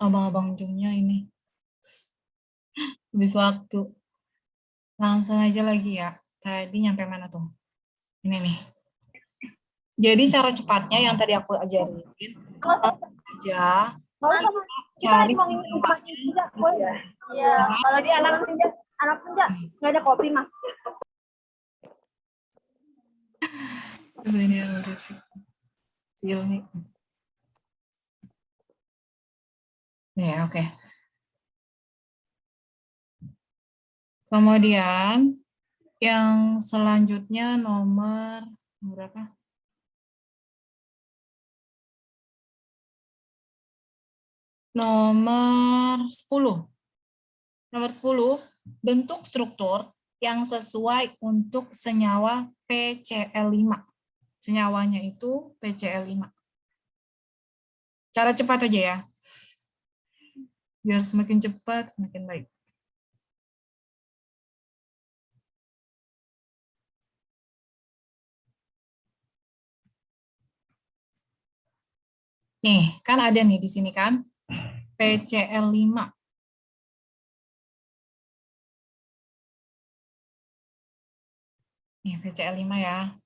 abang-abang ujungnya ini. Habis waktu. Langsung aja lagi ya. Tadi nyampe mana tuh? Ini nih. Jadi cara cepatnya yang tadi aku ajarin, aja cari senyawanya. Iya, kalau dia anak senja nggak ada kopi mas. Ini yang udah kecil nih. Ya, oke. Kemudian yang selanjutnya nomor berapa? Nomor 10. Nomor 10, bentuk struktur yang sesuai untuk senyawa PCl5. Senyawanya itu PCl5. Cara cepat aja ya. Biar semakin cepat, semakin baik. Nih, kan ada nih di sini kan. PCl5. Nih, PCl5 ya.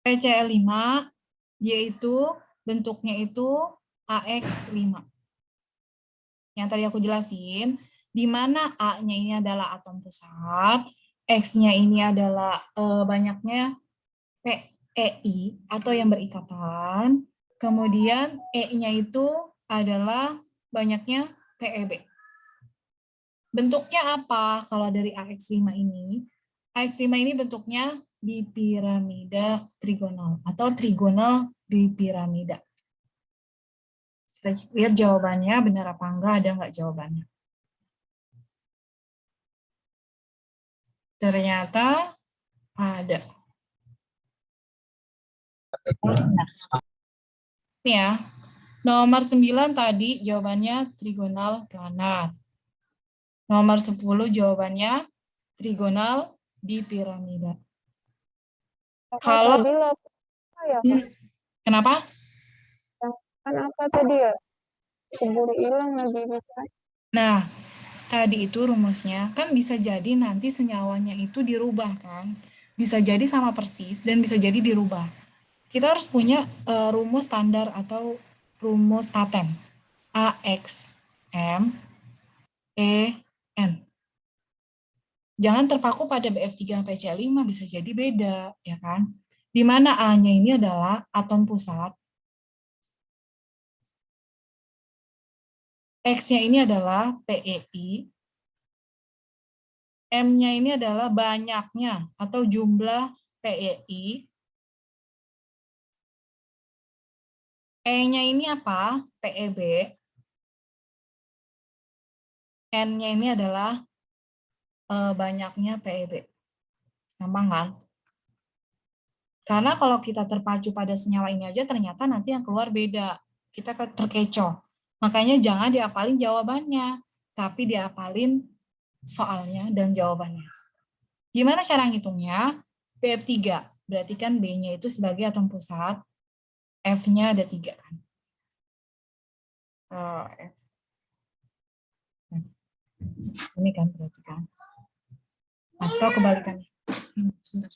PCl5, dia itu bentuknya itu AX5. Yang tadi aku jelasin, di mana A-nya ini adalah atom pusat, X-nya ini adalah banyaknya PEI atau yang berikatan, kemudian E-nya itu adalah banyaknya PEB. Bentuknya apa kalau dari AX5 ini? AX5 ini bentuknya bipiramida trigonal atau trigonal bipiramida. Kita lihat jawabannya benar apa enggak, ada enggak jawabannya. Ternyata ada. Nih ya, nomor 9 tadi jawabannya trigonal planar. Nomor 10 jawabannya trigonal bipiramida. Kalau kenapa? Kan apa tadi ya? Keburu hilang lagi bisa. Nah, tadi itu rumusnya kan bisa jadi nanti senyawanya itu dirubah kan. Bisa jadi sama persis dan bisa jadi dirubah. Kita harus punya rumus standar atau rumus paten. AX M E N. Jangan terpaku pada BF3 PCl5, bisa jadi beda, ya kan? Di mana A-nya ini adalah atom pusat, X-nya ini adalah PEI, M-nya ini adalah banyaknya atau jumlah PEI, E-nya ini apa? PEB, N-nya ini adalah banyaknya PEB. Gampang kan? Karena kalau kita terpacu pada senyawa ini aja, ternyata nanti yang keluar beda. Kita terkecoh. Makanya jangan diapalin jawabannya, tapi diapalin soalnya dan jawabannya. Gimana cara ngitungnya? BF3, berarti kan B-nya itu sebagai atom pusat, F-nya ada 3 kan. F. Ini kan berarti kan. Atau kebalikannya. Sebentar.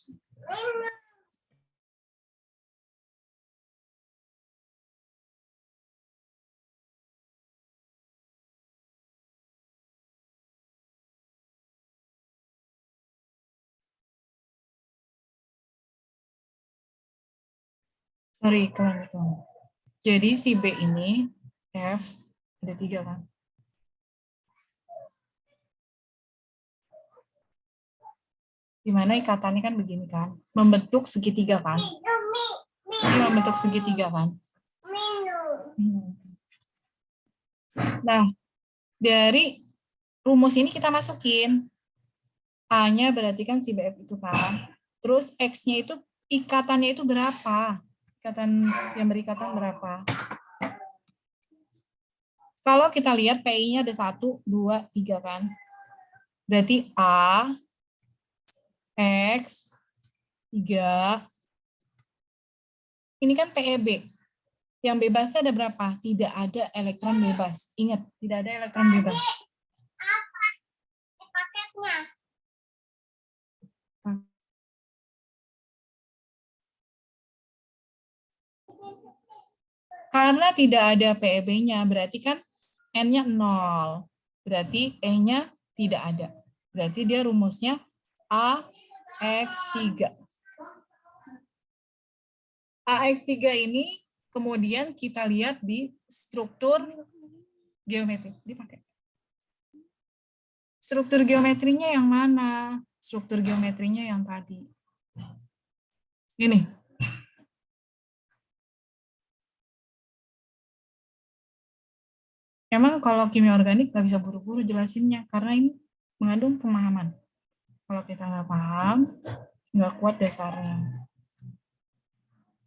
Sorry, kalian itu. Jadi si B ini, F, ada 3 kan. Dimana ikatannya kan begini kan. Membentuk segitiga kan. Ini membentuk segitiga kan. Nah, dari rumus ini kita masukin. A-nya berarti kan si BF itu kan. Terus X-nya itu ikatannya itu berapa? Ikatan yang berikatan berapa? Kalau kita lihat PI-nya ada 1, 2, 3 kan. Berarti A, X, 3. Ini kan PEB. Yang bebasnya ada berapa? Tidak ada elektron bebas. Ingat, tidak ada elektron bebas. Paketnya. Karena tidak ada PEB-nya, berarti kan N-nya 0. Berarti E-nya tidak ada. Berarti dia rumusnya AX3. AX3 ini kemudian kita lihat di struktur geometri. Dipakai. Struktur geometrinya yang mana? Struktur geometrinya yang tadi. Ini. Emang kalau kimia organik nggak bisa buru-buru jelasinnya, karena ini mengandung pemahaman. Kalau kita nggak paham, nggak kuat dasarnya.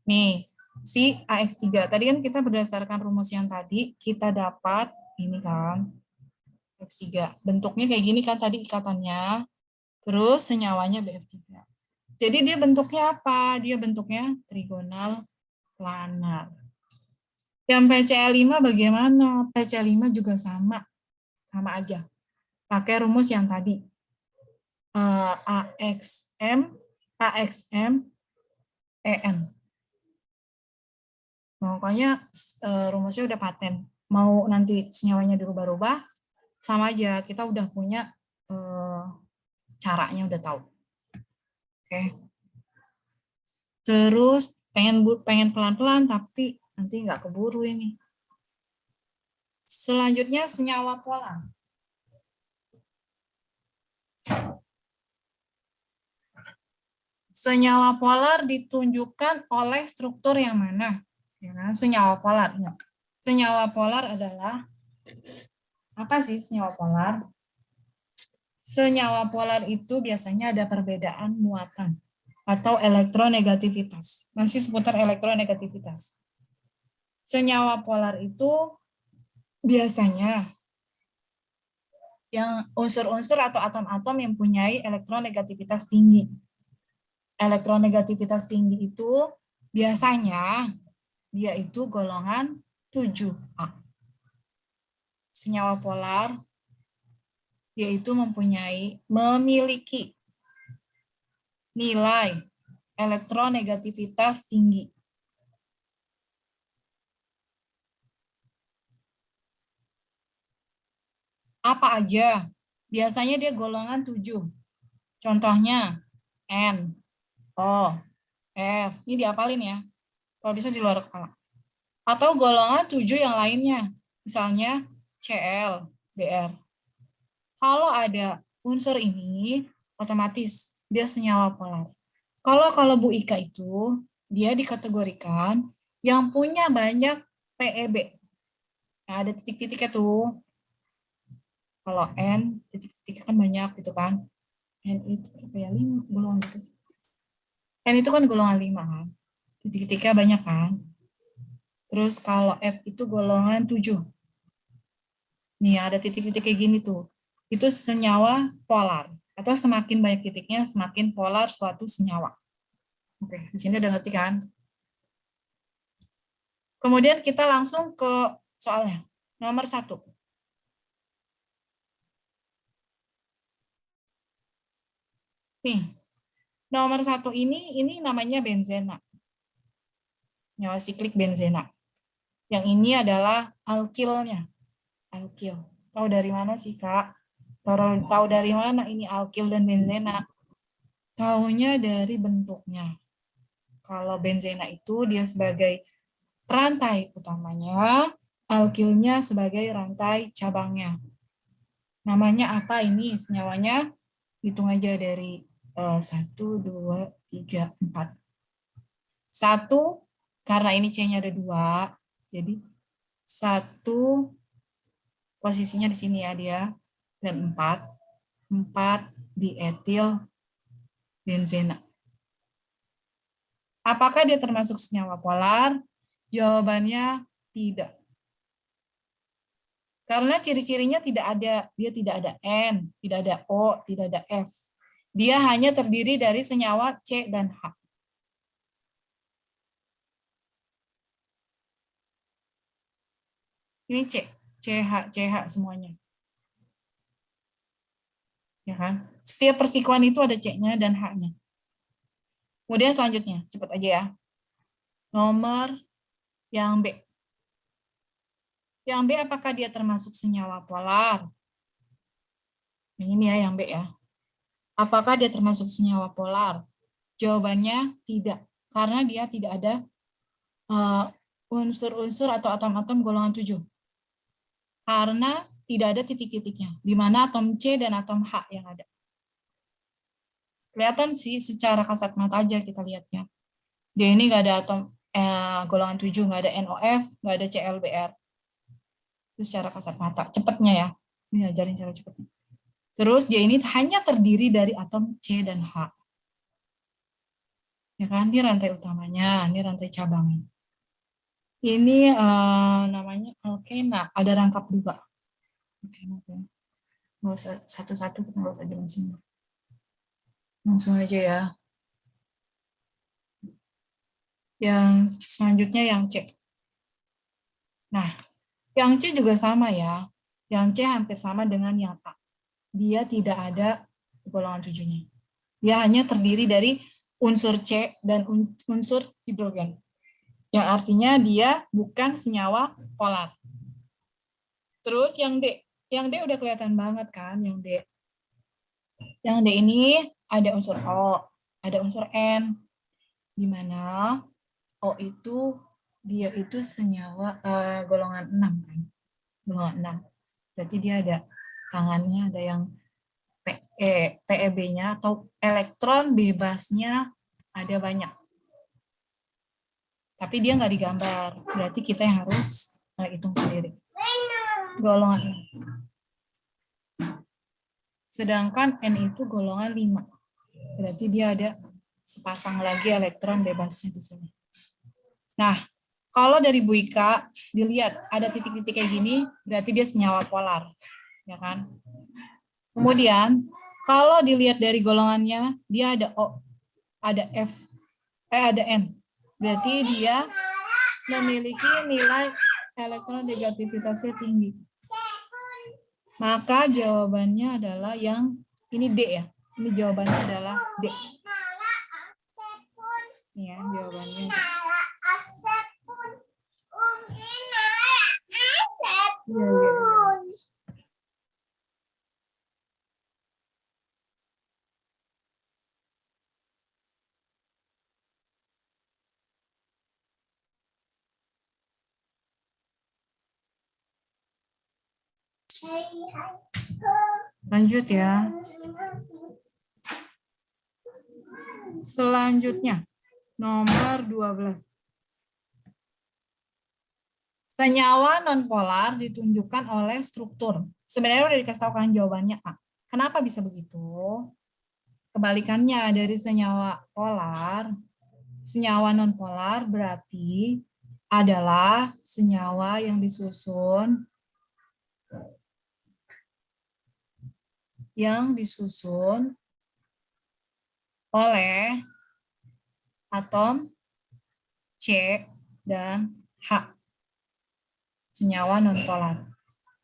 Nih, si AX3. Tadi kan kita berdasarkan rumus yang tadi, kita dapat ini kan, AX3. Bentuknya kayak gini kan tadi ikatannya, terus senyawanya BF3. Jadi dia bentuknya apa? Dia bentuknya trigonal planar. Yang PCl5 bagaimana? PCl5 juga sama aja. Pakai rumus yang tadi. AXM, EN. Pokoknya rumusnya udah paten. Mau nanti senyawanya dirubah-rubah, sama aja. Kita udah punya caranya, udah tahu. Oke. Terus pengen pelan-pelan, tapi nanti nggak keburu ini. Selanjutnya senyawa polar. Senyawa polar ditunjukkan oleh struktur yang mana? Ya kan? Senyawa polar. Ingat. Senyawa polar adalah, apa sih senyawa polar? Senyawa polar itu biasanya ada perbedaan muatan atau elektronegativitas. Masih seputar elektronegativitas. Senyawa polar itu biasanya yang unsur-unsur atau atom-atom yang punyai elektronegativitas tinggi. Elektronegativitas tinggi itu biasanya dia itu golongan 7A. Senyawa polar yaitu memiliki nilai elektronegativitas tinggi. Apa aja? Biasanya dia golongan 7. Contohnya N, O, F. Ini diapalin ya. Kalau bisa di luar kepala. Atau golongan 7 yang lainnya. Misalnya Cl, Br. Kalau ada unsur ini, otomatis dia senyawa polar. Kalau Bu Ika itu, dia dikategorikan yang punya banyak PEB. Nah, ada titik-titiknya tuh. Kalau N, titik-titiknya kan banyak gitu kan. N itu apa ya, 5 golongan gitu. N itu kan golongan 5 kan. Titik-titiknya banyak kan. Terus kalau F itu golongan 7. Nih, ada titik-titik kayak gini tuh. Itu senyawa polar. Atau semakin banyak titiknya, semakin polar suatu senyawa. Oke, di sini udah ngerti kan? Kemudian kita langsung ke soalnya. Nomor 1. Nih, nomor 1 ini namanya benzena. Senyawa siklik benzena. Yang ini adalah alkilnya. Alkil. Tahu dari mana sih, Kak? Tahu dari mana ini alkil dan benzena? Taunya dari bentuknya. Kalau benzena itu dia sebagai rantai utamanya, alkilnya sebagai rantai cabangnya. Namanya apa ini senyawanya? Hitung aja dari 1, 2, 3, 4. 1, karena ini C-nya ada 2, jadi 1 posisinya di sini ya dia, dan 4 di etil benzena. Apakah dia termasuk senyawa polar? Jawabannya tidak. Karena ciri-cirinya tidak ada, dia tidak ada N, tidak ada O, tidak ada F. Dia hanya terdiri dari senyawa C dan H. Ini C, CH semuanya. Ya kan? Setiap persekuan itu ada C-nya dan H-nya. Kemudian selanjutnya, cepat aja ya. Nomor yang B. Yang B apakah dia termasuk senyawa polar? Yang ini ya, yang B ya. Apakah dia termasuk senyawa polar? Jawabannya tidak, karena dia tidak ada unsur-unsur atau atom-atom golongan 7. Karena tidak ada titik-titiknya, di mana atom C dan atom H yang ada. Kelihatan sih secara kasat mata aja kita lihatnya. Dia ini nggak ada atom golongan 7, nggak ada NOF, nggak ada ClBr. Itu secara kasat mata. Cepatnya ya. Ini ajarin cara cepatnya. Terus dia ini hanya terdiri dari atom C dan H. Ya kan, ini rantai utamanya, ini rantai cabangnya. Ini namanya alkena, ada rangkap 2. Nggak usah satu-satu, kita nggak usah jelasin. Langsung aja ya. Yang selanjutnya yang C. Nah, yang C juga sama ya. Yang C hampir sama dengan yang A. Dia tidak ada golongan 7-nya. Dia hanya terdiri dari unsur C dan unsur hidrogen. Yang artinya dia bukan senyawa polar. Terus yang D. Yang D udah kelihatan banget kan, yang D. Yang D ini ada unsur O, ada unsur N. Di mana O itu dia itu senyawa golongan 6 kan. Golongan 6. Berarti dia ada tangannya, ada yang PeB-nya atau elektron bebasnya ada banyak. Tapi dia nggak digambar. Berarti kita yang harus hitung sendiri. Golongan 6. Sedangkan N itu golongan 5. Berarti dia ada sepasang lagi elektron bebasnya di sini. Nah, kalau dari Bu Ika dilihat ada titik-titik kayak gini, berarti dia senyawa polar, ya kan? Kemudian kalau dilihat dari golongannya, dia ada O, ada F, ada N. Berarti dia memiliki nilai elektron negativitasnya tinggi. Maka jawabannya adalah yang ini D ya. Ini jawabannya adalah D. Ini ya jawabannya. Iya. Lanjut ya. Selanjutnya, nomor 12. Senyawa nonpolar ditunjukkan oleh struktur. Sebenarnya udah dikasih tahu kan jawabannya A. Kenapa bisa begitu? Kebalikannya dari senyawa polar, senyawa nonpolar berarti adalah senyawa yang disusun oleh atom C dan H. Senyawa nonpolar.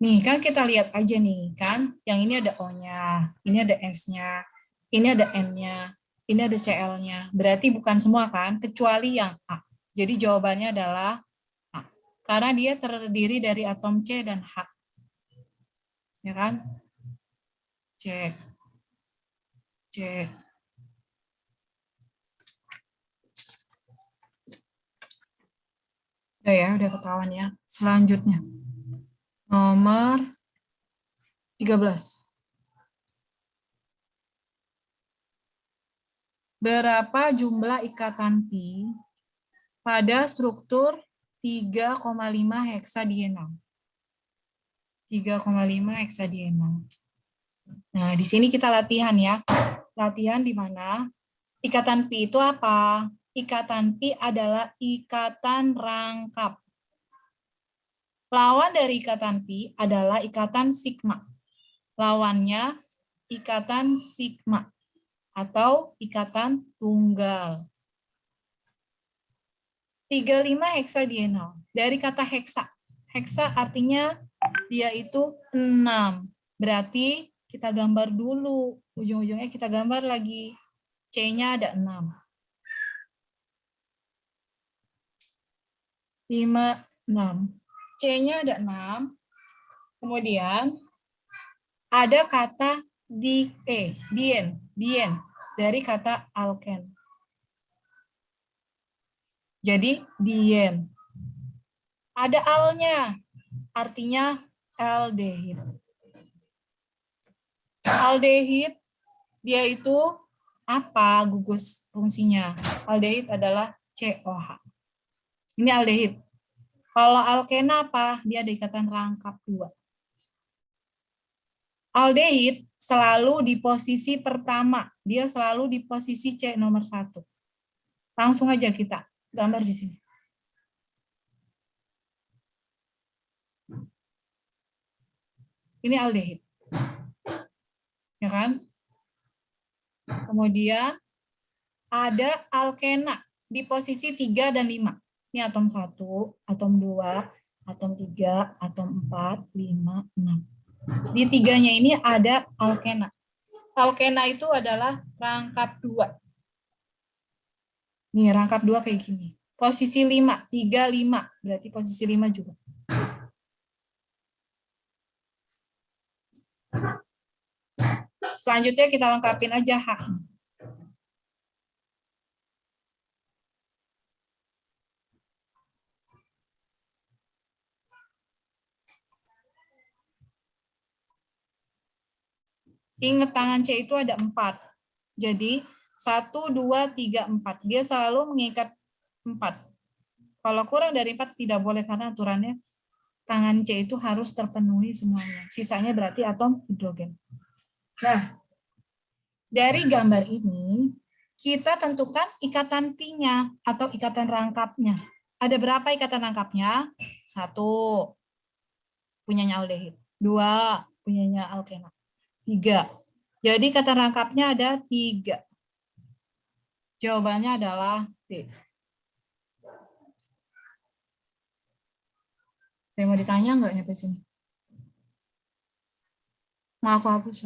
Nih, kan kita lihat aja nih, kan? Yang ini ada O-nya, ini ada S-nya, ini ada N-nya, ini ada Cl-nya. Berarti bukan semua kan, kecuali yang A. Jadi jawabannya adalah A. Karena dia terdiri dari atom C dan H. Ya kan? Cek. Udah ya, udah ketahuan ya. Selanjutnya. Nomor 13. Berapa jumlah ikatan pi pada struktur 3,5 heksadienal? 3,5 heksadienal. Nah, di sini kita latihan ya. Latihan di mana ikatan pi itu apa? Ikatan pi adalah ikatan rangkap. Lawan dari ikatan pi adalah ikatan sigma. Lawannya ikatan sigma atau ikatan tunggal. 35 heksadienal. Dari kata heksa. Heksa artinya dia itu 6. Berarti kita gambar dulu. Ujung-ujungnya kita gambar lagi. C-nya ada 6. 5, 6. C-nya ada 6. Kemudian ada kata dien dari kata alken. Jadi dien. Ada alnya, artinya aldehid. Aldehid dia itu apa gugus fungsinya? Aldehid adalah COH. Ini aldehid. Kalau alkena apa? Dia ada ikatan rangkap 2. Aldehid selalu di posisi pertama. Dia selalu di posisi C nomor 1. Langsung aja kita gambar di sini. Ini aldehid. Ya kan? Kemudian ada alkena di posisi 3 dan 5. Ini atom 1, atom 2, atom 3, atom 4, 5, 6. Di tiganya ini ada alkena. Alkena itu adalah rangkap 2. Nih, rangkap 2 kayak gini. Posisi 5, 3, 5. Berarti posisi 5 juga. Selanjutnya kita lengkapin aja H. Ingat tangan C itu ada 4. Jadi 1, 2, 3, 4. Dia selalu mengikat 4. Kalau kurang dari 4 tidak boleh karena aturannya tangan C itu harus terpenuhi semuanya. Sisanya berarti atom hidrogen. Nah, dari gambar ini kita tentukan ikatan pi-nya atau ikatan rangkapnya. Ada berapa ikatan rangkapnya? 1 punyanya aldehid. 2 punyanya alkena. 3. Jadi kata rangkapnya ada 3. Jawabannya adalah D. Ada yang mau ditanya nggak nyampe sini? Mau aku hapus?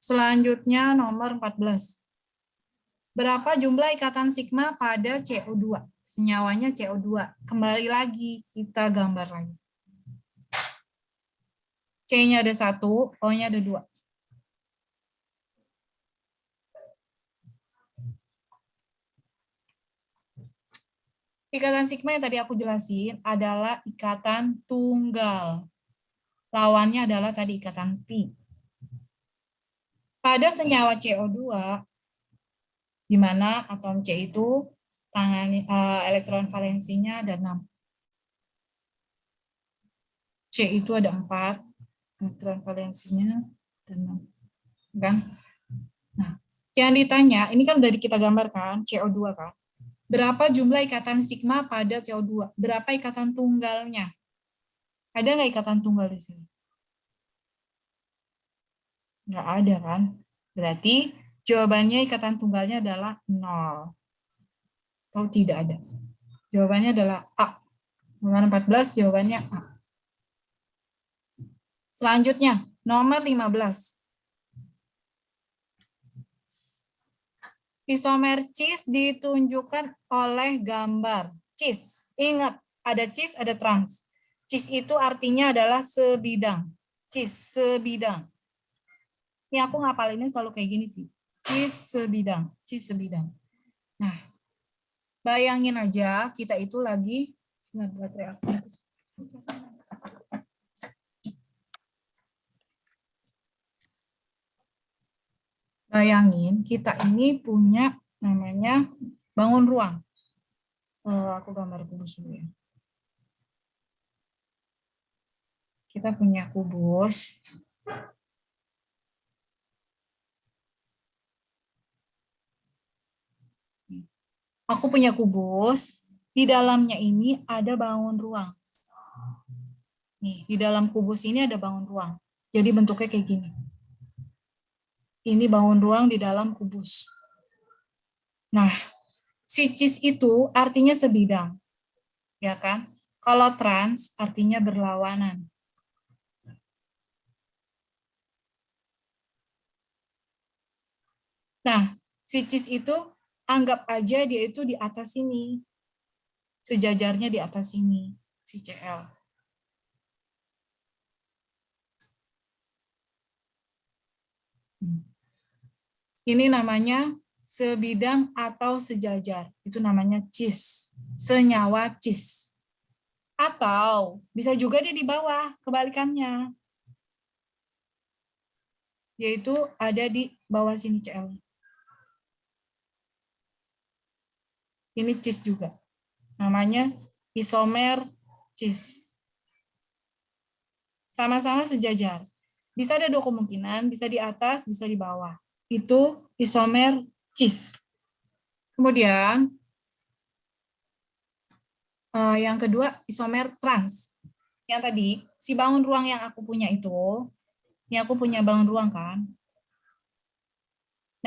Selanjutnya nomor 14. Berapa jumlah ikatan sigma pada CO2? Senyawanya CO2. Kembali lagi, kita gambar lagi. C-nya ada 1, O-nya ada 2. Ikatan sigma yang tadi aku jelasin adalah ikatan tunggal. Lawannya adalah tadi ikatan pi. Pada senyawa CO2, di mana atom C itu elektron valensinya ada 6. C itu ada 4, elektron valensinya ada 6. Kan? Nah, yang ditanya, ini kan udah kita gambarkan, CO2 kan. Berapa jumlah ikatan sigma pada CO2? Berapa ikatan tunggalnya? Ada nggak ikatan tunggal di sini? Nggak ada kan? Berarti jawabannya ikatan tunggalnya adalah 0. Atau tidak ada. Jawabannya adalah A. Nomor 14 jawabannya A. Selanjutnya, nomor 15. Isomer cis ditunjukkan oleh gambar. Cis, ingat ada cis, ada trans. Cis itu artinya adalah sebidang. Cis, sebidang. Ini aku ngapalinnya selalu kayak gini sih. Cis sebidang, cis sebidang. Nah, bayangin aja kita itu lagi baterai aku. Bayangin kita ini punya namanya bangun ruang. Aku gambar kubus dulu ya. Kita punya kubus. Aku punya kubus, di dalamnya ini ada bangun ruang. Nih, di dalam kubus ini ada bangun ruang. Jadi bentuknya kayak gini. Ini bangun ruang di dalam kubus. Nah, si cis itu artinya sebidang, ya kan? Kalau trans artinya berlawanan. Nah, si cis itu anggap aja dia itu di atas sini. Sejajarnya di atas sini, si CL. Ini namanya sebidang atau sejajar. Itu namanya cis. Senyawa cis. Atau bisa juga dia di bawah, kebalikannya. Yaitu ada di bawah sini CL. Ini cis juga. Namanya isomer cis. Sama-sama sejajar. Bisa ada dua kemungkinan, bisa di atas, bisa di bawah. Itu isomer cis. Kemudian yang kedua isomer trans. Yang tadi si bangun ruang yang aku punya itu, yang aku punya bangun ruang kan.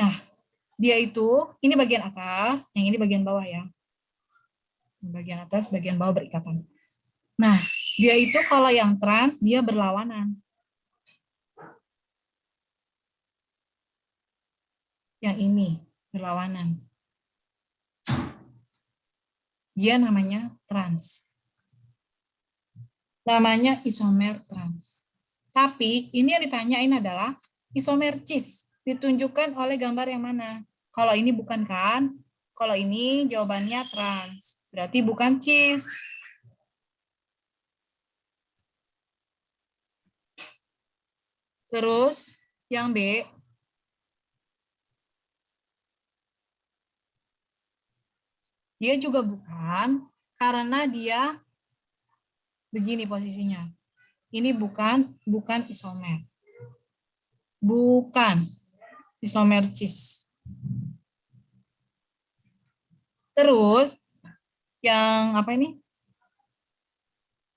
Nah, dia itu ini bagian atas, yang ini bagian bawah ya. Bagian atas, bagian bawah berikatan. Nah, dia itu kalau yang trans dia berlawanan. Yang ini berlawanan. Dia namanya trans. Namanya isomer trans. Tapi ini yang ditanyain adalah isomer cis. Ditunjukkan oleh gambar yang mana? Kalau ini bukan kan? Kalau ini jawabannya trans. Berarti bukan cis. Terus yang B. Dia juga bukan karena dia begini posisinya. Ini bukan isomer. Bukan isomer cis. Terus yang apa ini?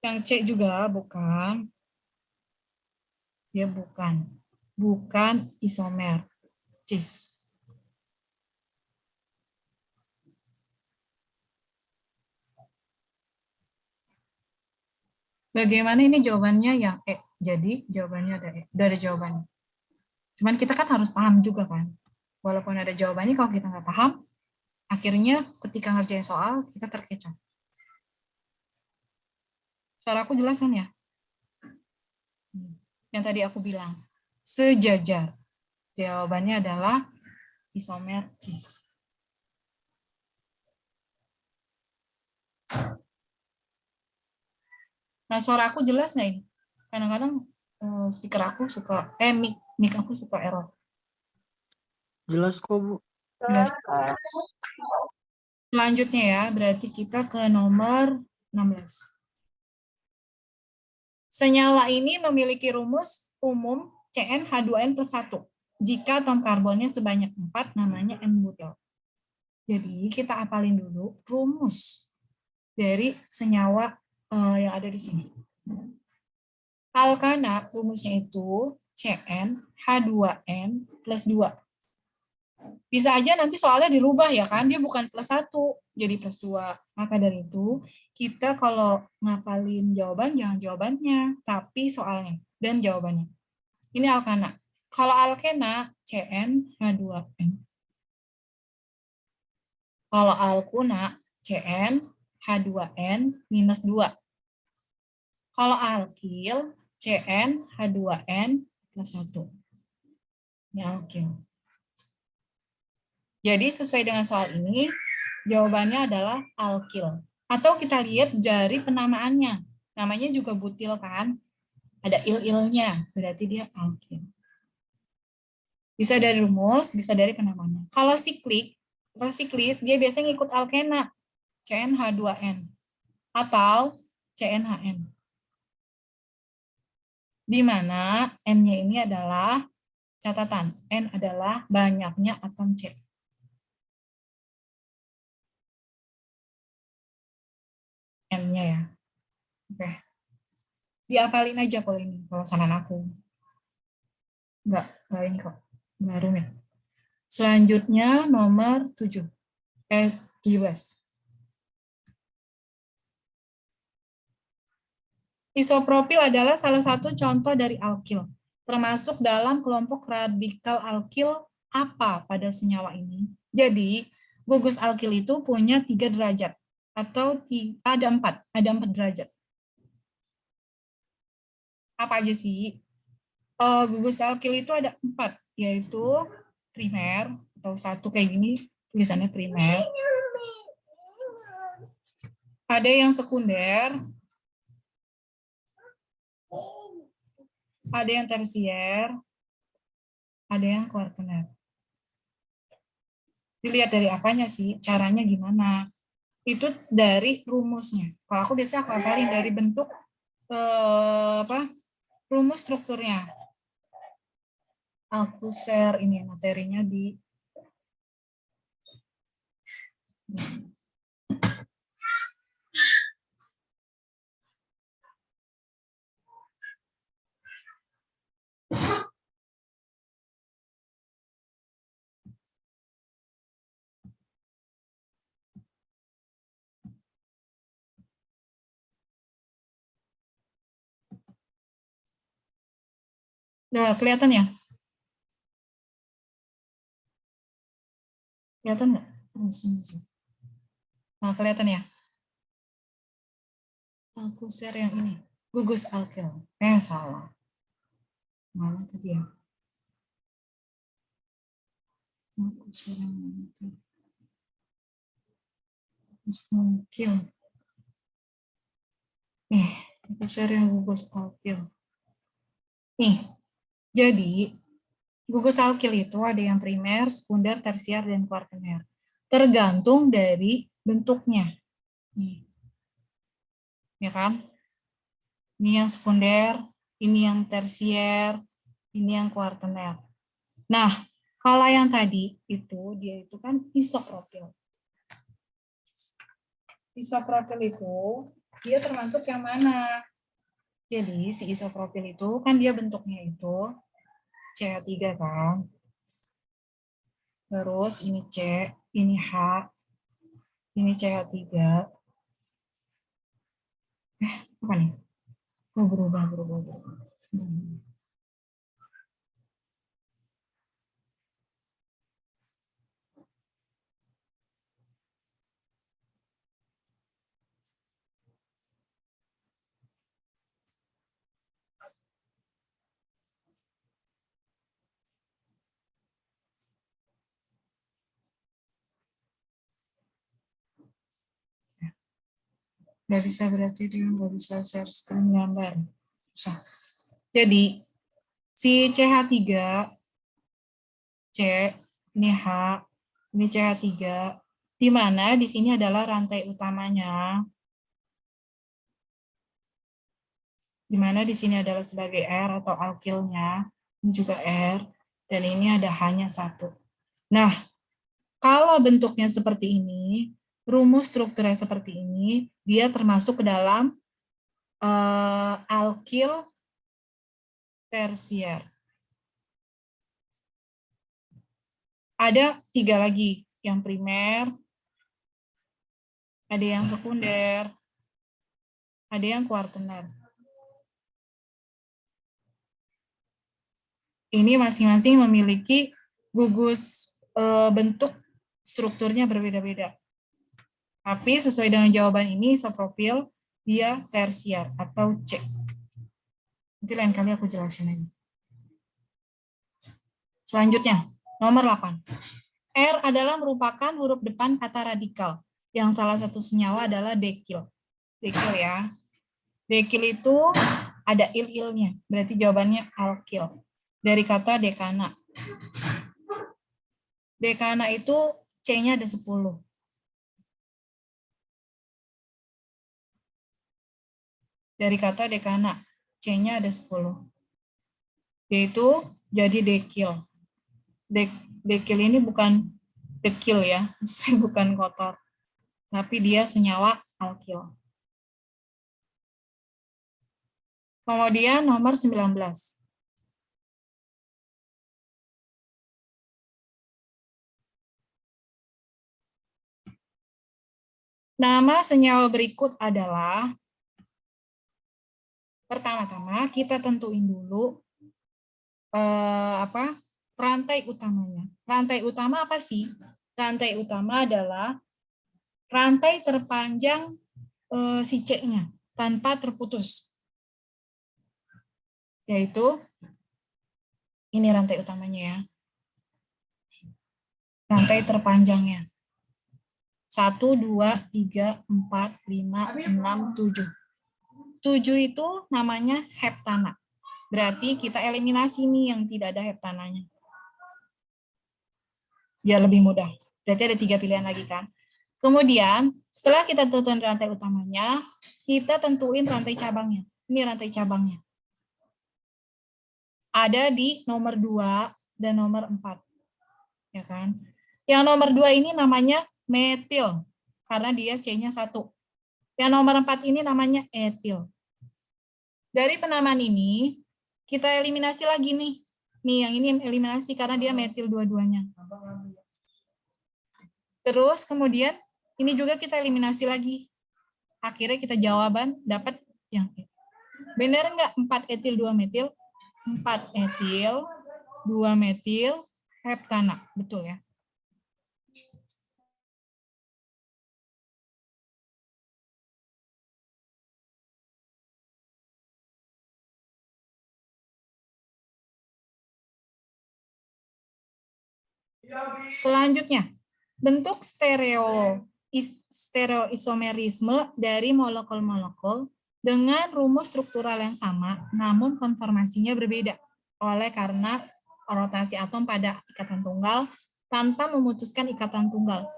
Yang C juga bukan. Dia bukan isomer cis. Bagaimana ini jawabannya yang E? Jadi jawabannya ada E. Udah ada jawabannya. Cuman kita kan harus paham juga kan. Walaupun ada jawabannya, kalau kita nggak paham, akhirnya ketika ngerjain soal, kita terkecoh. Suara aku jelas kan ya? Yang tadi aku bilang. Sejajar. Jawabannya adalah isomer cis. Nah, suara aku jelas nggak ini? Kadang-kadang speaker aku suka, mic aku suka error. Jelas kok, Bu. Jelas. Selanjutnya ya, berarti kita ke nomor 16. Senyawa ini memiliki rumus umum CnH2n plus 1. Jika atom karbonnya sebanyak 4, namanya N-butil. Jadi kita apalin dulu rumus dari senyawa yang ada di sini. Alkana rumusnya itu CnH2n plus 2. Bisa aja nanti soalnya dirubah ya kan, dia bukan plus 1, jadi plus 2. Maka dari itu, kita kalau ngapalin jawaban, jangan jawabannya, tapi soalnya dan jawabannya. Ini alkana. Kalau alkena, CnH2n. Kalau alkuna, CnH2n minus 2. Kalau alkil, CnH2n plus 1. Ini alkil. Jadi sesuai dengan soal ini, jawabannya adalah alkil. Atau kita lihat dari penamaannya. Namanya juga butil kan? Ada il-ilnya, berarti dia alkil. Bisa dari rumus, bisa dari penamaannya. Kalau siklis, dia biasanya ngikut alkena, CnH2n. Atau CnHn. Di mana N-nya ini adalah catatan. N adalah banyaknya atom C. N-nya ya. Oke. Diapalin aja kalau ini, kalau saran aku. Enggak ini kok. Enggak rumit. Selanjutnya nomor 7. 17. Isopropil adalah salah satu contoh dari alkil, termasuk dalam kelompok radikal alkil apa pada senyawa ini. Jadi, gugus alkil itu punya 3 derajat, atau ada 4 derajat. Apa aja sih? Gugus alkil itu ada 4, yaitu primer, atau satu kayak gini, tulisannya primer. Ada yang sekunder, ada yang tersier, ada yang kuartener. Dilihat dari apanya sih, caranya gimana? Itu dari rumusnya. Kalau aku biasanya aku hafalin dari bentuk rumus strukturnya. Aku share ini materinya di Udah kelihatan ya? Kelihatan nggak? Nah, kelihatan ya? Aku share yang ini. Gugus alkil. Salah. Mana tadi ya? Aku share yang mana tuh? Gugus alkil. Aku share yang gugus alkil. Nih, jadi gugus alkil itu ada yang primer, sekunder, tersier, dan kuartener. Tergantung dari bentuknya. Nih. Ya kan? Ini yang sekunder, ini yang tersier, ini yang kuartener. Nah, kalau yang tadi itu, dia itu kan isopropil. Isopropil itu, dia termasuk yang mana? Jadi, si isopropil itu, kan dia bentuknya itu CH3 kan? Terus ini C, ini H, ini CH3. Apa nih? Oh, berubah. Nggak bisa berarti dia nggak bisa share screen gambar. Susah. Jadi, si CH3, C, ini H, ini CH3, di mana di sini adalah rantai utamanya, di mana di sini adalah sebagai R atau alkilnya, ini juga R, dan ini ada hanya satu. Nah, kalau bentuknya seperti ini, rumus strukturnya seperti ini, dia termasuk ke dalam alkil tersier. Ada 3 lagi, yang primer, ada yang sekunder, ada yang kuartener. Ini masing-masing memiliki gugus bentuk strukturnya berbeda-beda. Tapi sesuai dengan jawaban ini, isopropil dia tersier atau C. Nanti lain kali aku jelasin lagi. Selanjutnya, nomor 8. R adalah merupakan huruf depan kata radikal, yang salah satu senyawa adalah dekil. Dekil ya. Dekil itu ada il-ilnya, berarti jawabannya alkil. Dari kata dekana. Dekana itu C-nya ada 10. Dari kata dekana, C-nya ada 10. Yaitu jadi dekil. Dekil ini bukan dekil ya, bukan kotor. Tapi dia senyawa alkil. Kemudian nomor 19. Nama senyawa berikut adalah, pertama-tama kita tentuin dulu rantai utamanya. Rantai utama apa sih? Rantai utama adalah rantai terpanjang si C-nya tanpa terputus. Yaitu ini rantai utamanya ya. Rantai terpanjangnya. 1, 2, 3, 4, 5, 6, 7. 7 itu namanya heptana. Berarti kita eliminasi nih yang tidak ada heptananya. Biar lebih mudah. Berarti ada 3 pilihan lagi kan. Kemudian, setelah kita tentuin rantai utamanya, kita tentuin rantai cabangnya. Ini rantai cabangnya. Ada di nomor 2 dan nomor 4. Ya kan? Yang nomor 2 ini namanya metil, karena dia C-nya 1. Yang nomor 4 ini namanya etil. Dari penamaan ini, kita eliminasi lagi nih. Nih, yang ini eliminasi karena dia metil dua-duanya. Terus kemudian, ini juga kita eliminasi lagi. Akhirnya kita jawaban dapat yang E. Benar nggak 4 etil 2 metil? 4 etil 2 metil heptana. Betul ya? Selanjutnya, bentuk stereoisomerisme dari molekul-molekul dengan rumus struktural yang sama, namun konformasinya berbeda. Oleh karena rotasi atom pada ikatan tunggal tanpa memutuskan ikatan tunggal.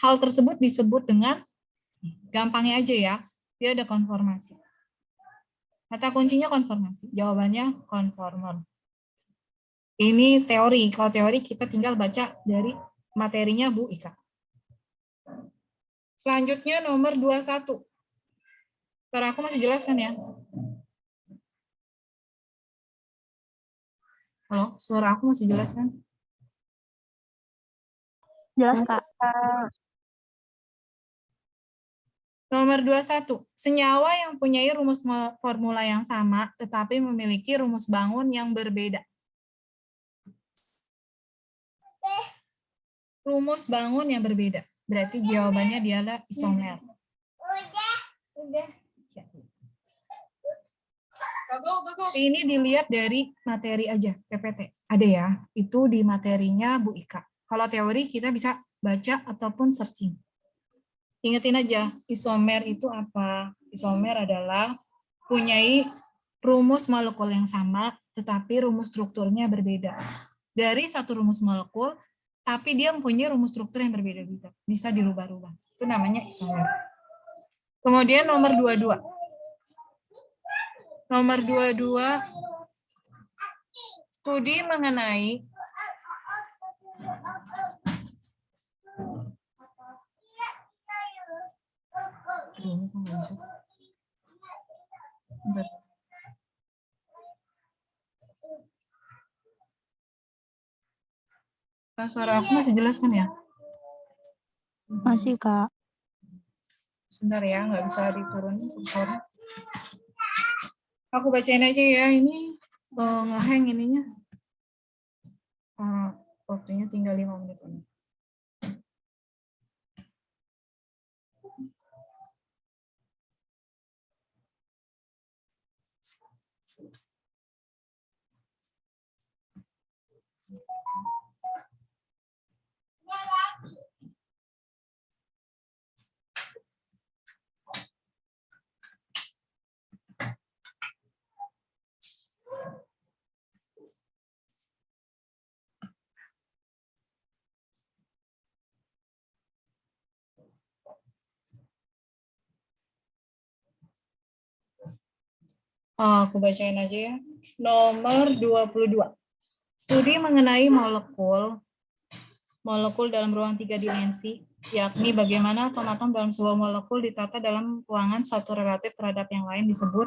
Hal tersebut disebut dengan, gampangnya aja ya, dia ada konformasi. Kata kuncinya konformasi. Jawabannya konformer. Ini teori. Kalau teori kita tinggal baca dari materinya Bu Ika. Selanjutnya nomor 21. Suara aku masih jelas kan ya? Halo, suara aku masih jelas kan? Jelas, Kak. Nomor 21. Senyawa yang punyai rumus formula yang sama tetapi memiliki rumus bangun yang berbeda. Rumus bangun yang berbeda. Berarti jawabannya dialah isomer. Udah. Ini dilihat dari materi aja, PPT. Ada ya, itu di materinya Bu Ika. Kalau teori kita bisa baca ataupun searching. Ingetin aja, isomer itu apa? Isomer adalah punyai rumus molekul yang sama, tetapi rumus strukturnya berbeda. Dari satu rumus molekul, tapi dia mempunyai rumus struktur yang berbeda-beda. Bisa dirubah-rubah. Itu namanya isomer. Kemudian nomor 22. Nomor 22, studi mengenai suara aku masih jelas kan ya? Masih, Kak. Sebentar ya, nggak bisa diturunin suara. Aku bacain aja ya, ini ngehang ininya. Waktunya tinggal 5 menit. Aku bacain aja ya. Nomor 22. Studi mengenai molekul dalam ruang 3 dimensi, yakni bagaimana atom-atom dalam sebuah molekul ditata dalam ruangan suatu relatif terhadap yang lain disebut.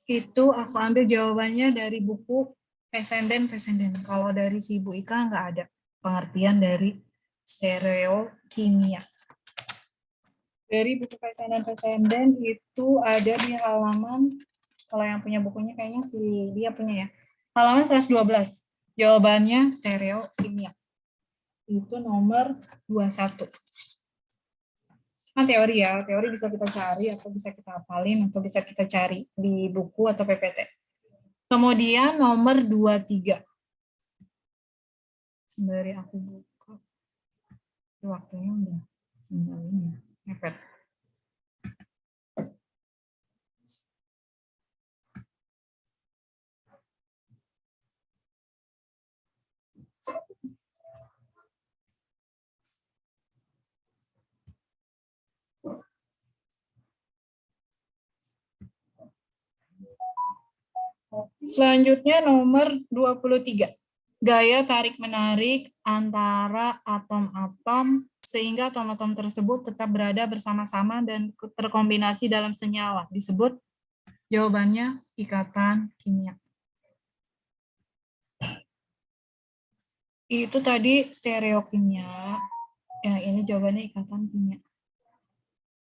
Itu aku ambil jawabannya dari buku Fessenden. Kalau dari si Bu Ika nggak ada pengertian dari stereokimia. Dari buku Pesenden itu ada di halaman, kalau yang punya bukunya kayaknya si dia punya ya. Halaman 112. Jawabannya stereo kimia. Itu nomor 21. Kan teori ya, teori bisa kita cari atau bisa kita hafalin atau bisa kita cari di buku atau PPT. Kemudian nomor 23. Sembari aku buka. Waktunya udah tinggal ini ya. Mepet. Selanjutnya nomor 23. Gaya tarik-menarik antara atom-atom sehingga atom-atom tersebut tetap berada bersama-sama dan terkombinasi dalam senyawa. Disebut jawabannya ikatan kimia. Itu tadi stereokimia. Ya, ini jawabannya ikatan kimia.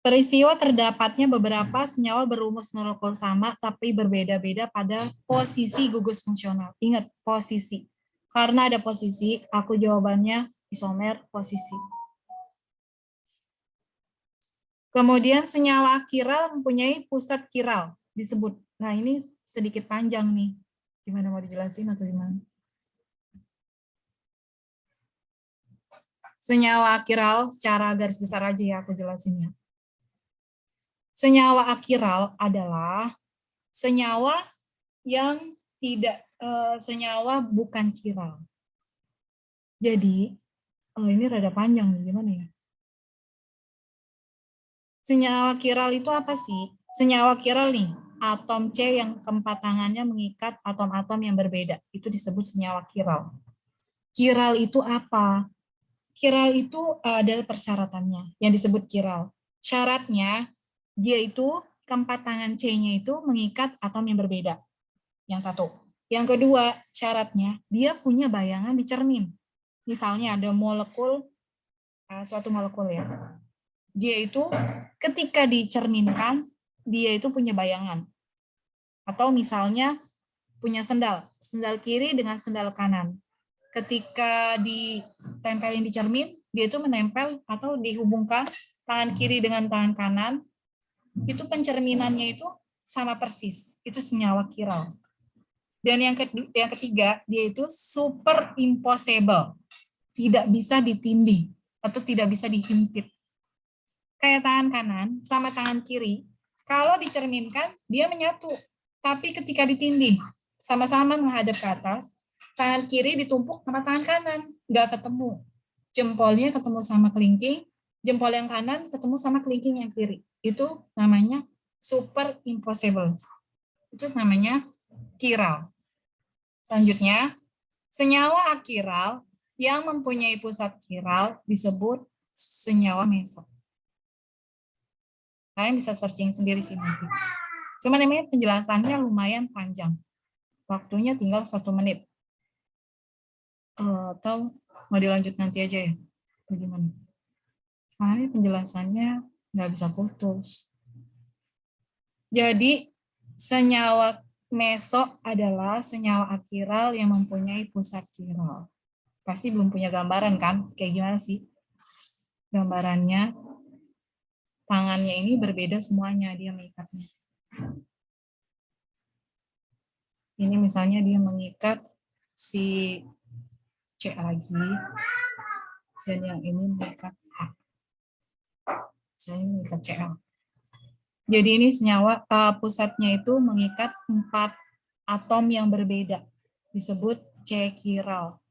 Peristiwa terdapatnya beberapa senyawa berumus molekul sama tapi berbeda-beda pada posisi gugus fungsional. Ingat, posisi. Karena ada posisi, aku jawabannya isomer posisi. Kemudian senyawa kiral mempunyai pusat kiral, disebut. Nah, ini sedikit panjang nih. Gimana mau dijelasin atau gimana? Senyawa akiral secara garis besar aja ya aku jelasinnya. Senyawa akiral adalah senyawa yang tidak senyawa bukan kiral. Jadi ini rada panjang nih, gimana ya? Senyawa kiral itu apa sih? Senyawa kiral nih, atom C yang keempat tangannya mengikat atom-atom yang berbeda. Itu disebut senyawa kiral. Kiral itu apa? Kiral itu ada persyaratannya yang disebut kiral. Syaratnya dia itu keempat tangan C-nya itu mengikat atom yang berbeda. Yang satu. Yang kedua, syaratnya dia punya bayangan di cermin. Misalnya ada molekul, suatu molekul ya. Dia itu ketika dicerminkan, dia itu punya bayangan. Atau misalnya punya sendal kiri dengan sendal kanan. Ketika ditempelin di cermin, dia itu menempel atau dihubungkan tangan kiri dengan tangan kanan, itu pencerminannya itu sama persis. Itu senyawa kiral. Dan yang ketiga, dia itu superimposable. Tidak bisa ditindih atau tidak bisa dihimpit. Kayak tangan kanan sama tangan kiri, kalau dicerminkan, dia menyatu. Tapi ketika ditindih, sama-sama menghadap ke atas, tangan kiri ditumpuk sama tangan kanan, nggak ketemu. Jempolnya ketemu sama kelingking, jempol yang kanan ketemu sama kelingking yang kiri. Itu namanya superimposable. Itu namanya kiral. Selanjutnya, senyawa akiral yang mempunyai pusat kiral disebut senyawa meso. Kalian bisa searching sendiri sih nanti. Cuma namanya penjelasannya lumayan panjang. Waktunya tinggal 1 menit. Atau mau dilanjut nanti aja ya? Bagaimana? Karena penjelasannya nggak bisa putus. Jadi, senyawa meso adalah senyawa akiral yang mempunyai pusat kiral. Pasti belum punya gambaran kan? Kayak gimana sih gambarannya? Tangannya ini berbeda semuanya, dia mengikatnya. Ini misalnya dia mengikat si C lagi, dan yang ini mengikat A. Saya mengikat Cl. Jadi ini senyawa pusatnya itu mengikat 4 atom yang berbeda, disebut C kiral.